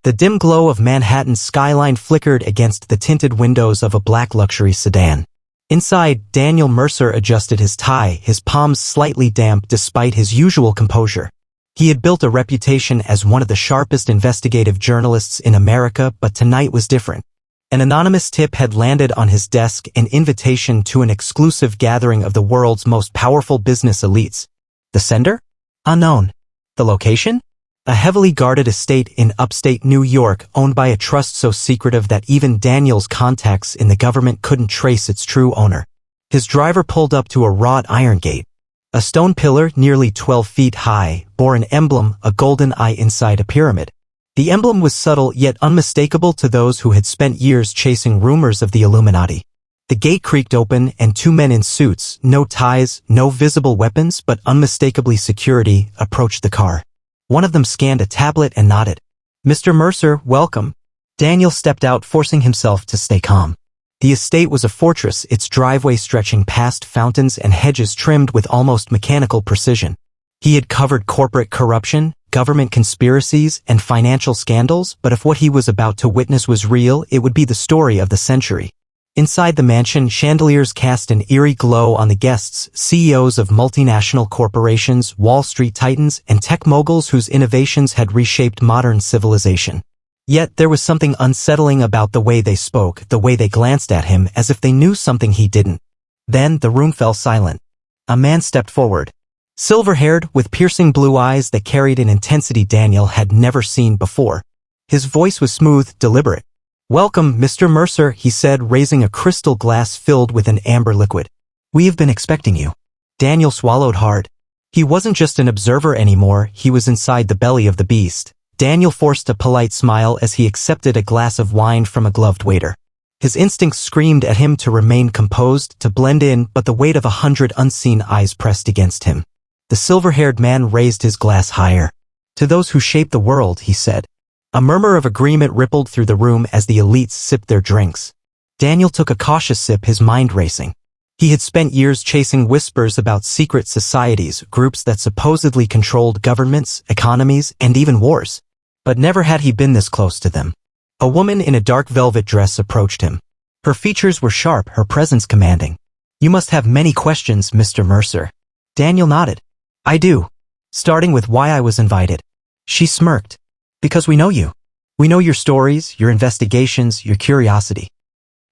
The dim glow of Manhattan's skyline flickered against the tinted windows of a black luxury sedan. Inside, Daniel Mercer adjusted his tie, his palms slightly damp despite his usual composure. He had built a reputation as one of the sharpest investigative journalists in America, but tonight was different. An anonymous tip had landed on his desk, an invitation to an exclusive gathering of the world's most powerful business elites. The sender? Unknown. The location? A heavily guarded estate in upstate New York owned by a trust so secretive that even Daniel's contacts in the government couldn't trace its true owner. His driver pulled up to a wrought iron gate. A stone pillar, nearly 12 feet high, bore an emblem, a golden eye inside a pyramid. The emblem was subtle yet unmistakable to those who had spent years chasing rumors of the Illuminati. The gate creaked open and two men in suits, no ties, no visible weapons but unmistakably security, approached the car. One of them scanned a tablet and nodded. "Mr. Mercer, welcome." Daniel stepped out, forcing himself to stay calm. The estate was a fortress, its driveway stretching past fountains and hedges trimmed with almost mechanical precision. He had covered corporate corruption, government conspiracies, and financial scandals, but if what he was about to witness was real, it would be the story of the century. Inside the mansion, chandeliers cast an eerie glow on the guests, CEOs of multinational corporations, Wall Street titans, and tech moguls whose innovations had reshaped modern civilization. Yet there was something unsettling about the way they spoke, the way they glanced at him as if they knew something he didn't. Then the room fell silent. A man stepped forward. Silver-haired, with piercing blue eyes that carried an intensity Daniel had never seen before. His voice was smooth, deliberate. "Welcome, Mr. Mercer," he said, raising a crystal glass filled with an amber liquid. "We have been expecting you." Daniel swallowed hard. He wasn't just an observer anymore, he was inside the belly of the beast. Daniel forced a polite smile as he accepted a glass of wine from a gloved waiter. His instincts screamed at him to remain composed, to blend in, but the weight of 100 unseen eyes pressed against him. The silver-haired man raised his glass higher. "To those who shape the world," he said. A murmur of agreement rippled through the room as the elites sipped their drinks. Daniel took a cautious sip, his mind racing. He had spent years chasing whispers about secret societies, groups that supposedly controlled governments, economies, and even wars. But never had he been this close to them. A woman in a dark velvet dress approached him. Her features were sharp, her presence commanding. "You must have many questions, Mr. Mercer." Daniel nodded. "I do. Starting with why I was invited." She smirked. "Because we know you. We know your stories, your investigations, your curiosity."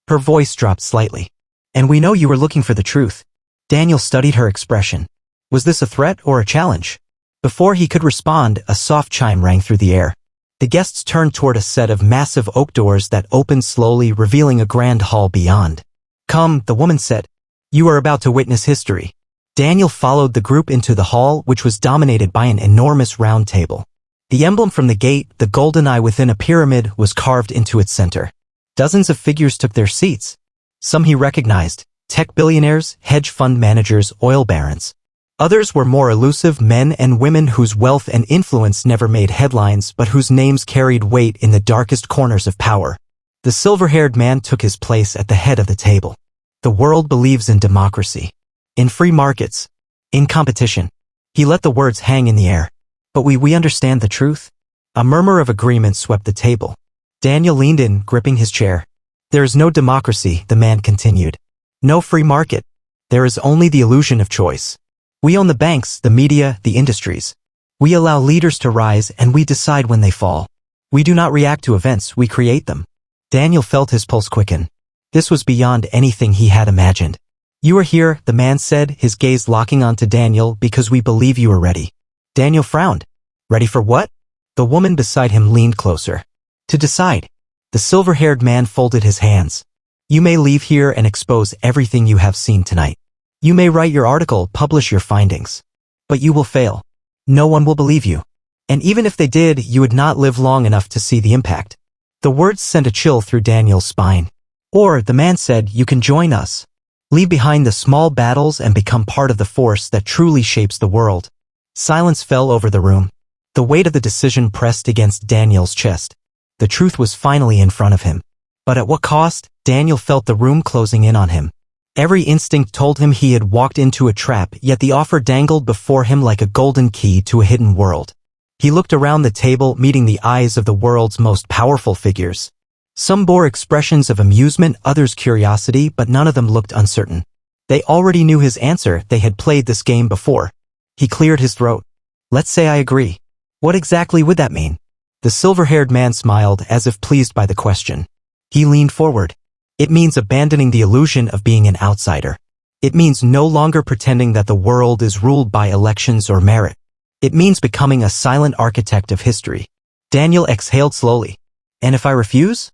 Her voice dropped slightly. "And we know you were looking for the truth." Daniel studied her expression. Was this a threat or a challenge? Before he could respond, a soft chime rang through the air. The guests turned toward a set of massive oak doors that opened slowly, revealing a grand hall beyond. "Come," the woman said. "You are about to witness history." Daniel followed the group into the hall, which was dominated by an enormous round table. The emblem from the gate, the golden eye within a pyramid, was carved into its center. Dozens of figures took their seats. Some he recognized: tech billionaires, hedge fund managers, oil barons. Others were more elusive, men and women whose wealth and influence never made headlines but whose names carried weight in the darkest corners of power. The silver-haired man took his place at the head of the table. "The world believes in democracy. In free markets. In competition." He let the words hang in the air. "But we understand the truth?" A murmur of agreement swept the table. Daniel leaned in, gripping his chair. "There is no democracy," the man continued. "No free market. There is only the illusion of choice. We own the banks, the media, the industries. We allow leaders to rise and we decide when they fall. We do not react to events, we create them." Daniel felt his pulse quicken. This was beyond anything he had imagined. "You are here," the man said, his gaze locking onto Daniel, "because we believe you are ready." Daniel frowned. "Ready for what?" The woman beside him leaned closer. "To decide." The silver-haired man folded his hands. "You may leave here and expose everything you have seen tonight. You may write your article, publish your findings. But you will fail. No one will believe you. And even if they did, you would not live long enough to see the impact." The words sent a chill through Daniel's spine. "Or," the man said, "you can join us. Leave behind the small battles and become part of the force that truly shapes the world." Silence fell over the room. The weight of the decision pressed against Daniel's chest. The truth was finally in front of him. But at what cost? Daniel felt the room closing in on him. Every instinct told him he had walked into a trap, yet the offer dangled before him like a golden key to a hidden world. He looked around the table, meeting the eyes of the world's most powerful figures. Some bore expressions of amusement, others curiosity, but none of them looked uncertain. They already knew his answer. They had played this game before. He cleared his throat. Let's say I agree. What exactly would that mean? The silver-haired man smiled, as if pleased by the question. He leaned forward. It means abandoning the illusion of being an outsider. It means no longer pretending that the world is ruled by elections or merit. It means becoming a silent architect of history. Daniel exhaled slowly. And if I refuse?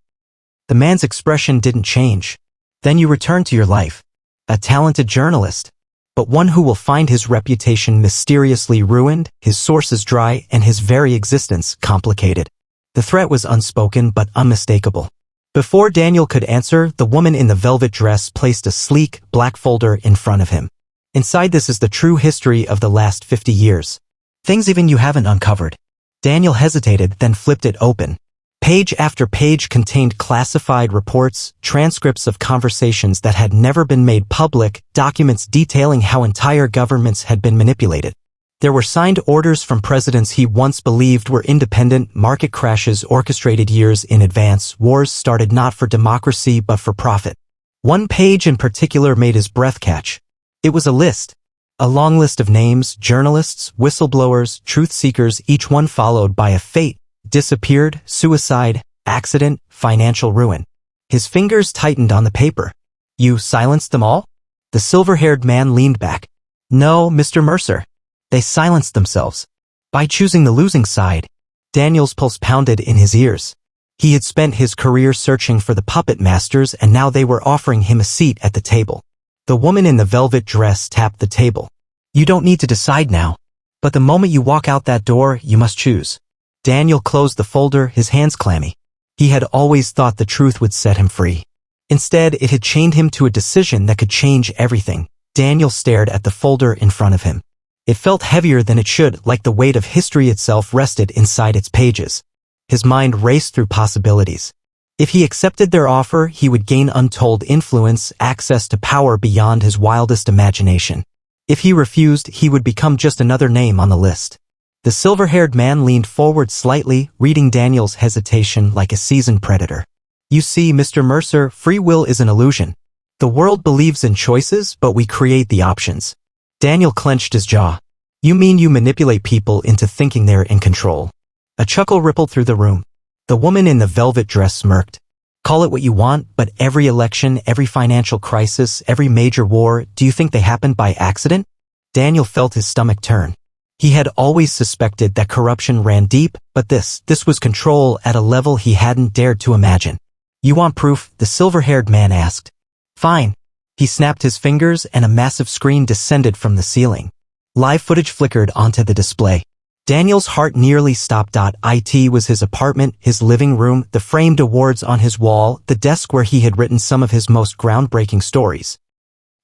The man's expression didn't change. Then you return to your life. A talented journalist. But one who will find his reputation mysteriously ruined, his sources dry, and his very existence complicated. The threat was unspoken but unmistakable. Before Daniel could answer, the woman in the velvet dress placed a sleek, black folder in front of him. Inside this is the true history of the last 50 years. Things even you haven't uncovered. Daniel hesitated, then flipped it open. Page after page contained classified reports, transcripts of conversations that had never been made public, documents detailing how entire governments had been manipulated. There were signed orders from presidents he once believed were independent, market crashes orchestrated years in advance, wars started not for democracy but for profit. One page in particular made his breath catch. It was a list. A long list of names, journalists, whistleblowers, truth seekers, each one followed by a fate: disappeared, suicide, accident, financial ruin. His fingers tightened on the paper. You silenced them all? The silver-haired man leaned back. No, Mr. Mercer. They silenced themselves. By choosing the losing side. Daniel's pulse pounded in his ears. He had spent his career searching for the puppet masters, and now they were offering him a seat at the table. The woman in the velvet dress tapped the table. You don't need to decide now. But the moment you walk out that door, you must choose. Daniel closed the folder, his hands clammy. He had always thought the truth would set him free. Instead, it had chained him to a decision that could change everything. Daniel stared at the folder in front of him. It felt heavier than it should, like the weight of history itself rested inside its pages. His mind raced through possibilities. If he accepted their offer, he would gain untold influence, access to power beyond his wildest imagination. If he refused, he would become just another name on the list. The silver-haired man leaned forward slightly, reading Daniel's hesitation like a seasoned predator. You see, Mr. Mercer, free will is an illusion. The world believes in choices, but we create the options. Daniel clenched his jaw. You mean you manipulate people into thinking they're in control? A chuckle rippled through the room. The woman in the velvet dress smirked. Call it what you want, but every election, every financial crisis, every major war, do you think they happened by accident? Daniel felt his stomach turn. He had always suspected that corruption ran deep, but this was control at a level he hadn't dared to imagine. You want proof? The silver-haired man asked. Fine. He snapped his fingers and a massive screen descended from the ceiling. Live footage flickered onto the display. Daniel's heart nearly stopped. It was his apartment, his living room, the framed awards on his wall, the desk where he had written some of his most groundbreaking stories.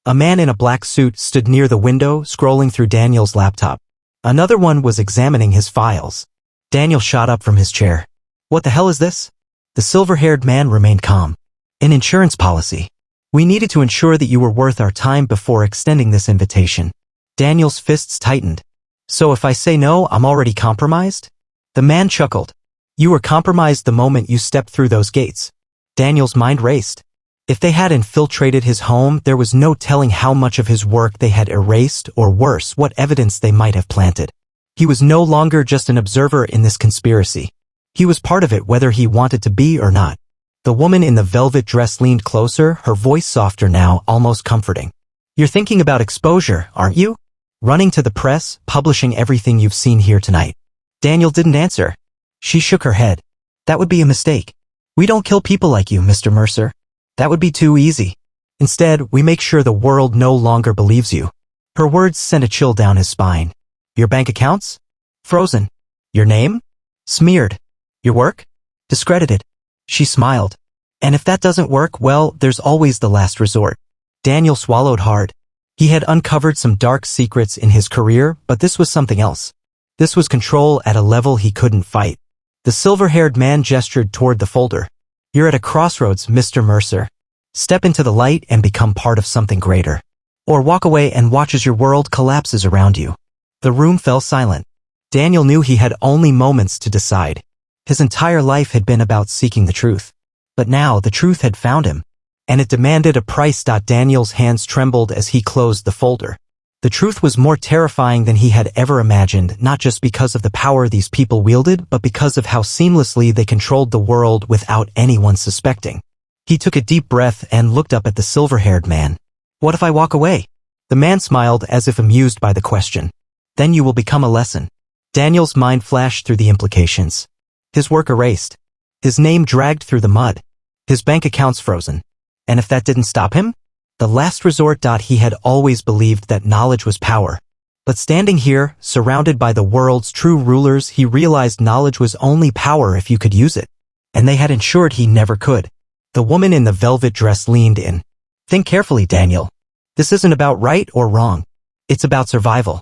A man in a black suit stood near the window, scrolling through Daniel's laptop. Another one was examining his files. Daniel shot up from his chair. What the hell is this? The silver-haired man remained calm. An insurance policy. We needed to ensure that you were worth our time before extending this invitation. Daniel's fists tightened. So if I say no, I'm already compromised? The man chuckled. You were compromised the moment you stepped through those gates. Daniel's mind raced. If they had infiltrated his home, there was no telling how much of his work they had erased, or worse, what evidence they might have planted. He was no longer just an observer in this conspiracy. He was part of it whether he wanted to be or not. The woman in the velvet dress leaned closer, her voice softer now, almost comforting. You're thinking about exposure, aren't you? Running to the press, publishing everything you've seen here tonight. Daniel didn't answer. She shook her head. That would be a mistake. We don't kill people like you, Mr. Mercer. That would be too easy. Instead, we make sure the world no longer believes you. Her words sent a chill down his spine. Your bank accounts? Frozen. Your name? Smeared. Your work? Discredited. She smiled. And if that doesn't work, well, there's always the last resort. Daniel swallowed hard. He had uncovered some dark secrets in his career, but this was something else. This was control at a level he couldn't fight. The silver-haired man gestured toward the folder. You're at a crossroads, Mr. Mercer. Step into the light and become part of something greater. Or walk away and watch as your world collapses around you. The room fell silent. Daniel knew he had only moments to decide. His entire life had been about seeking the truth. But now the truth had found him. And it demanded a price. Daniel's hands trembled as he closed the folder. The truth was more terrifying than he had ever imagined, not just because of the power these people wielded, but because of how seamlessly they controlled the world without anyone suspecting. He took a deep breath and looked up at the silver-haired man. What if I walk away? The man smiled as if amused by the question. Then you will become a lesson. Daniel's mind flashed through the implications. His work erased. His name dragged through the mud. His bank accounts frozen. And if that didn't stop him? The last resort. He had always believed that knowledge was power. But standing here, surrounded by the world's true rulers, he realized knowledge was only power if you could use it. And they had ensured he never could. The woman in the velvet dress leaned in. Think carefully, Daniel. This isn't about right or wrong. It's about survival.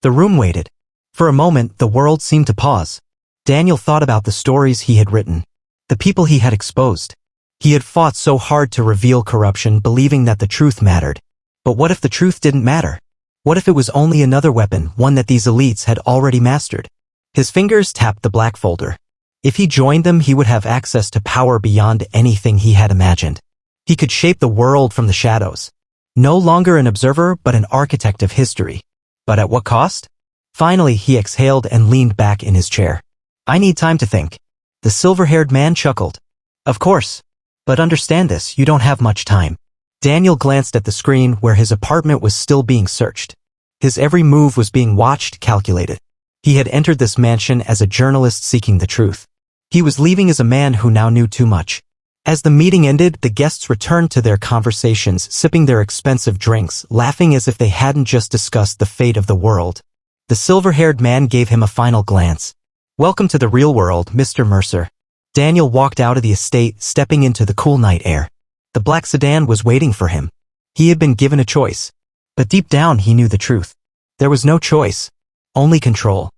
The room waited. For a moment, the world seemed to pause. Daniel thought about the stories he had written. The people he had exposed. He had fought so hard to reveal corruption, believing that the truth mattered. But what if the truth didn't matter? What if it was only another weapon, one that these elites had already mastered? His fingers tapped the black folder. If he joined them, he would have access to power beyond anything he had imagined. He could shape the world from the shadows. No longer an observer, but an architect of history. But at what cost? Finally, he exhaled and leaned back in his chair. I need time to think. The silver-haired man chuckled. Of course. But understand this, you don't have much time. Daniel glanced at the screen where his apartment was still being searched. His every move was being watched, calculated. He had entered this mansion as a journalist seeking the truth. He was leaving as a man who now knew too much. As the meeting ended, the guests returned to their conversations, sipping their expensive drinks, laughing as if they hadn't just discussed the fate of the world. The silver-haired man gave him a final glance. Welcome to the real world, Mr. Mercer. Daniel walked out of the estate, stepping into the cool night air. The black sedan was waiting for him. He had been given a choice. But deep down he knew the truth. There was no choice. Only control.